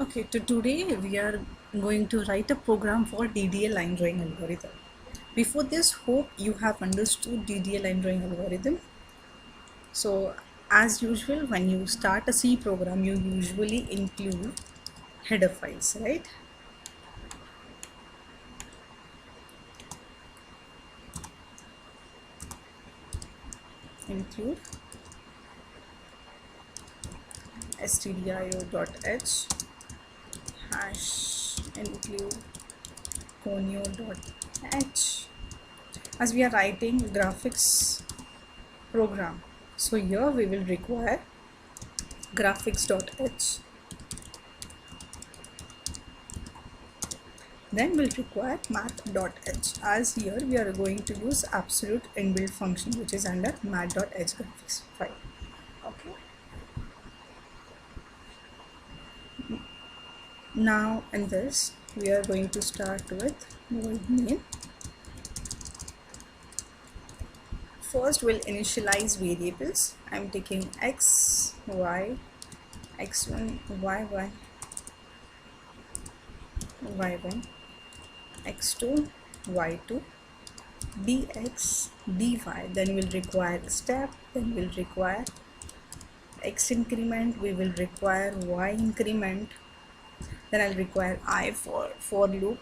Okay, today we are going to write a program for DDA line drawing algorithm. Before this, hope you have understood DDA line drawing algorithm. So, as usual, when you start a C program, you usually include header files, right? Include stdio.h hash include conio.h as we are writing graphics program. So here we will require graphics.h, then we'll require math.h, as here we are going to use absolute inbuilt function which is under math.h graphics file. Okay, now in this we are going to start with void main. First we'll initialize variables. I'm taking x, y, x1, y1, y1, x2, y2, dx, dy. Then we'll require step, then we'll require x increment, we will require y increment, then I'll require I for loop.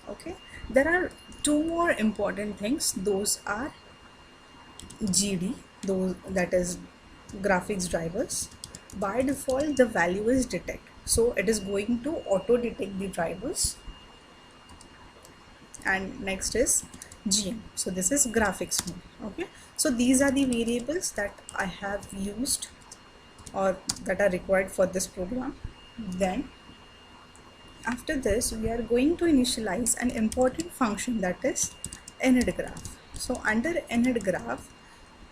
Okay, there are two more important things. Those are GD, those that is graphics drivers. By default the value is detect, so it is going to auto detect the drivers. And next is GM, so this is graphics mode. Okay, so these are the variables that I have used or that are required for this program. Then after this we are going to initialize an important function, that is init graph. So under init graph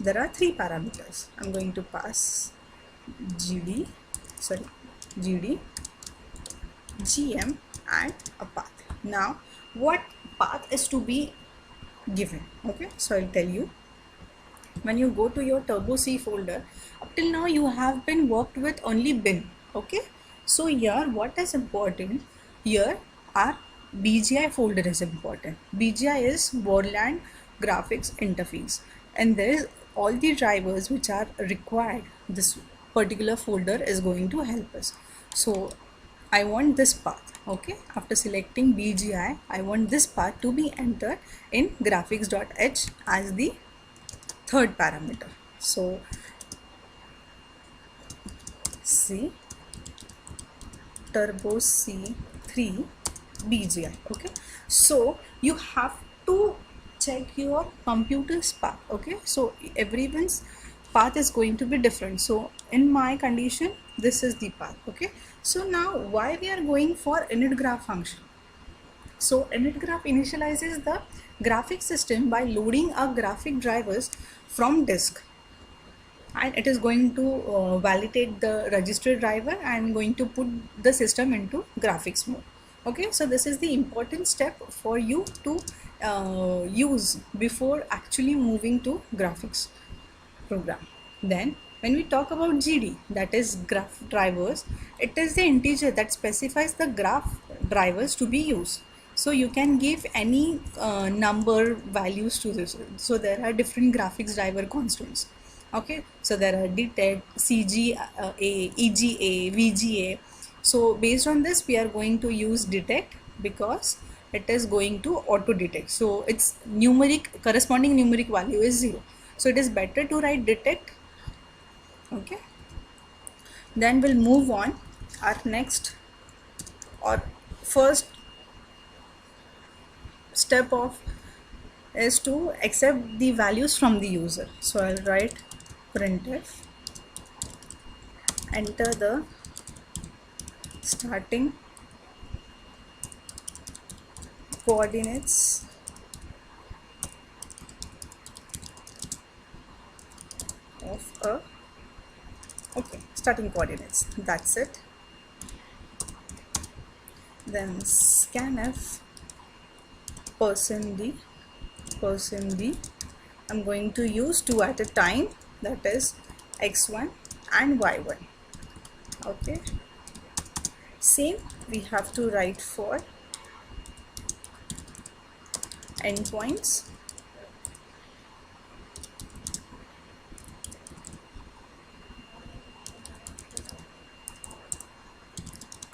there are three parameters. I'm going to pass GD, GM and a path. Now what path is to be given? Okay, so I'll tell you. When you go to your Turbo C folder, up till now you have been worked with only bin. Okay, so here what is important, here our BGI folder is important. BGI is Borland Graphics Interface, and there is all the drivers which are required. This particular folder is going to help us. So I want this path. Okay, after selecting BGI, I want this path to be entered in graphics.h as the third parameter. So C Turbo C3 BGI. Okay, so you have to check your computer's path. Okay, so everyone's path is going to be different. So in my condition this is the path. Okay, so now why we are going for init graph function? So init graph initializes the graphic system by loading a graphic drivers from disk, and it is going to validate the register driver and going to put the system into graphics mode. Okay, so this is the important step for you to use before actually moving to graphics program. Then when we talk about GD, that is graph drivers, it is the integer that specifies the graph drivers to be used. So you can give any number values to this. So there are different graphics driver constants. Okay, so there are detect, CGA, EGA, VGA. So based on this we are going to use detect because it is going to auto detect. So its corresponding numeric value is 0. So it is better to write detect. Okay, then we'll move on. Our next or first step of is to accept the values from the user. So I'll write printf, enter the starting coordinates of a starting coordinates, that's it. Then scanf %d, I'm going to use two at a time, that is x1 and y1. Okay, Same we have to write for endpoints.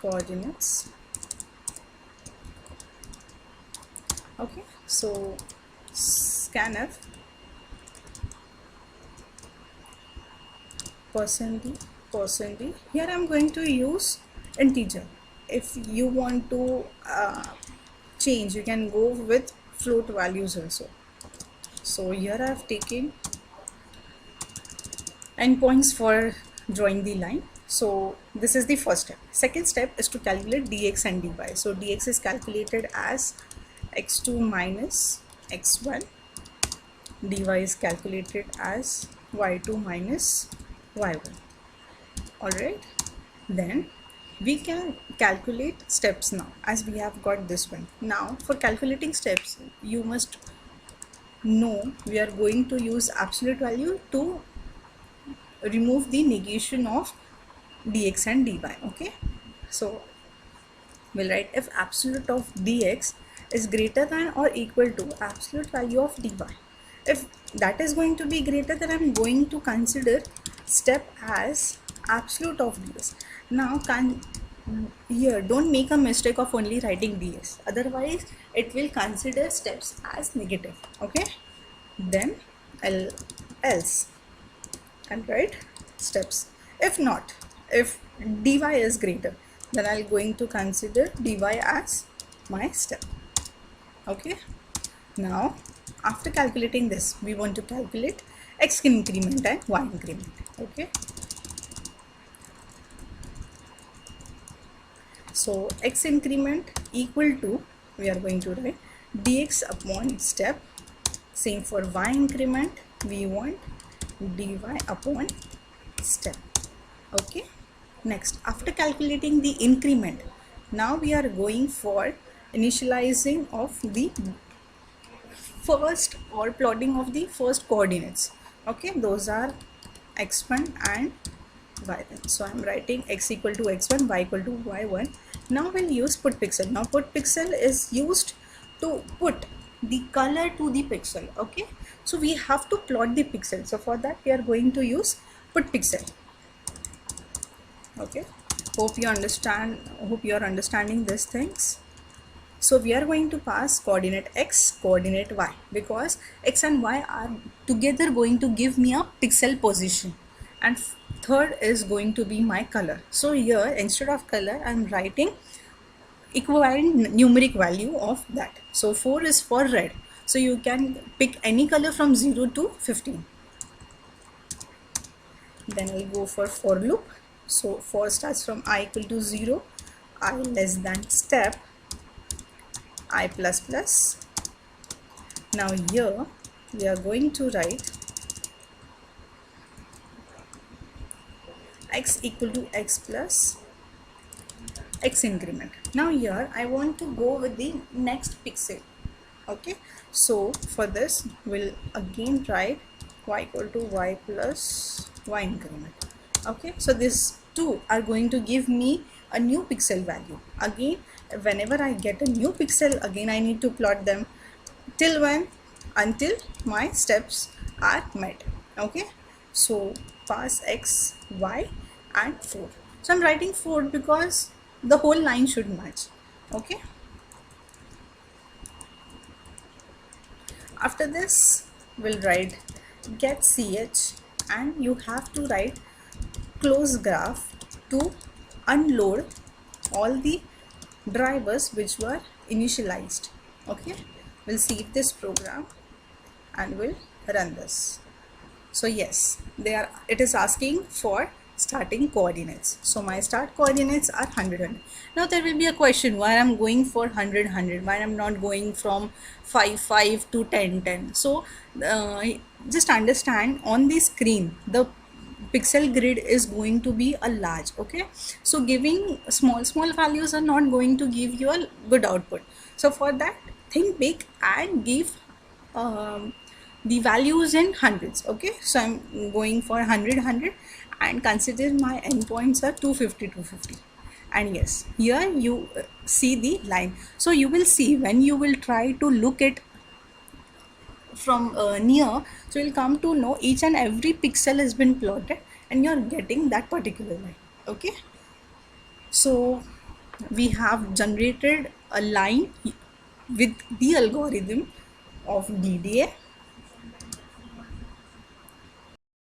Coordinates. Okay, so scanf %d. Here I'm going to use integer. If you want to change, you can go with float values also. So here I have taken endpoints for drawing the line. So this is the first step. Second step is to calculate dx and dy. So dx is calculated as x2 minus x1, dy is calculated as y2 minus y1. Alright, then we can calculate steps now, as we have got this one. Now for calculating steps, you must know we are going to use absolute value to remove the negation of dx and dy. Okay, so we'll write if absolute of dx is greater than or equal to absolute value of dy. If that is going to be greater, then I'm going to consider step as absolute of ds. Now here don't make a mistake of only writing ds, otherwise it will consider steps as negative. Okay, then else I'll write steps. If not, if dy is greater, then I'm going to consider dy as my step. Okay, now after calculating this, we want to calculate x increment and y increment. Okay, so x increment equal to, we are going to write dx upon step. Same for y increment, we want dy upon step. Okay, next after calculating the increment, now we are going for initializing of the first or plotting of the first coordinates. Okay, those are x1 and y1. So I'm writing x equal to x1, y equal to y1. Now we'll use put pixel. Now put pixel is used to put the color to the pixel. Okay, so we have to plot the pixel. So for that we are going to use put pixel. Okay, hope you understand. Hope you are understanding these things. So we are going to pass coordinate x, coordinate y, because x and y are together going to give me a pixel position, and third is going to be my color. So here instead of color I am writing equivalent numeric value of that. So 4 is for red, so you can pick any color from 0 to 15. Then I'll go for loop. So for starts from I equal to 0, I less than step, I plus plus. Now here we are going to write x equal to x plus x increment. Now here I want to go with the next pixel. Okay, so for this we'll again write y equal to y plus y increment. Okay, so these two are going to give me a new pixel value. Again, whenever I get a new pixel, again I need to plot them. Till when? Until my steps are met. Okay, so pass x, y and 4. So I'm writing 4 because the whole line should match. Okay, after this we'll write get ch, and you have to write close graph to unload all the drivers which were initialized. Okay, we'll save this program and we'll run this. So yes, it is asking for starting coordinates. So my start coordinates are 100, 100. Now there will be a question why I'm going for 100, 100, why I'm not going from 5, 5 to 10, 10. So just understand, on the screen the pixel grid is going to be a large. Okay, so giving small values are not going to give you a good output. So for that, think big and give the values in hundreds. Okay, so I'm going for 100, 100 and consider my endpoints are 250, 250. and yes, here you see the line. So you will see when you will try to look it from near, so you'll come to know each and every pixel has been plotted and you're getting that particular line. Okay, so we have generated a line with the algorithm of DDA.